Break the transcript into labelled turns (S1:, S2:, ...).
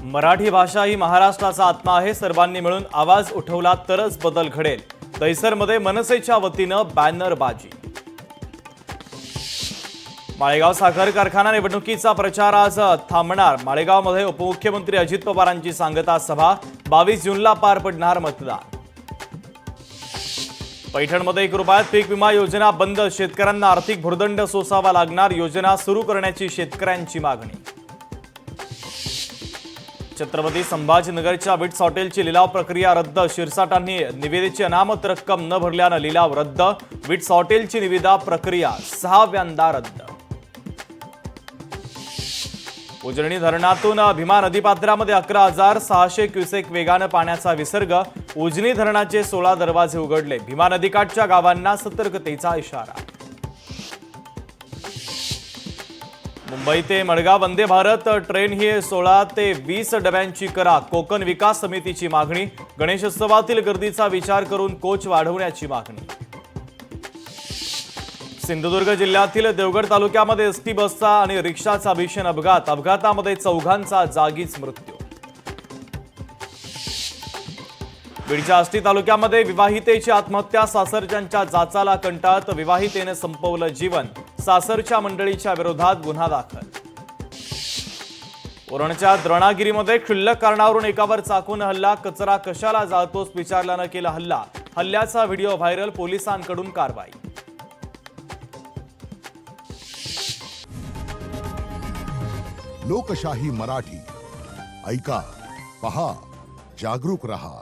S1: मराठी भाषा ही महाराष्ट्राचा आत्मा आहे. सर्वांनी मिळून आवाज उठवला तरच बदल घडेल. दहिसरमध्ये मनसेच्या वतीनं बॅनरबाजी. माळेगाव साखर कारखाना निवडणुकीचा प्रचार आज थांबणार. माळेगावमध्ये उपमुख्यमंत्री अजित पवारांची सांगता सभा. 22 जूनला पार पडणार मतदान. पैठणमध्ये 1 रुपयात पीक विमा योजना बंद. शेतकऱ्यांना आर्थिक भुर्दंड सोसावा लागणार. योजना सुरू करण्याची शेतकऱ्यांची मागणी. छत्रपती संभाजीनगरच्या विट्स हॉटेलची लिलाव प्रक्रिया रद्द. शिरसाटांनी निविदेची अनामत रक्कम न भरल्यानं लिलाव रद्द. विट्स हॉटेलची निविदा प्रक्रिया 6व्यांदा रद्द. उजनी धरणातून भीमा नदीपात्रामध्ये 11,600 क्युसेक वेगानं पाण्याचा विसर्ग. उजनी धरणाचे 16 दरवाजे उघडले. भीमा नदीकाठच्या गावांना सतर्कतेचा इशारा. मुंबई ते मडगाव वंदे भारत ट्रेन ही 16 ते 20 डब्यांची करा. कोकण विकास समितीची मागणी. गणेशोत्सवातील गर्दीचा विचार करून कोच वाढवण्याची मागणी. सिंधुदुर्ग जिल्ह्यातील देवगड तालुक्यामध्ये एसटी बसचा आणि रिक्षाचा भीषण अपघात. अपघातामध्ये 4घांचा जागीच मृत्यू. बीडच्या आष्टी तालुक्यामध्ये विवाहितेची आत्महत्या. सासरच्यांच्या जाचाला कंटाळत विवाहितेने संपवलं जीवन. सासरच्या मंडळीच्या विरोधात गुन्हा दाखल. उरणच्या द्रोणागिरीमध्ये क्षुल्लक कारणावरून एकावर चाकून हल्ला. कचरा कशाला जाळतोस विचारल्यानं केला हल्ला. हल्ल्याचा व्हिडिओ व्हायरल. पोलिसांकडून कारवाई.
S2: लोकशाही मराठी ऐका, पहा, जागरूक रहा.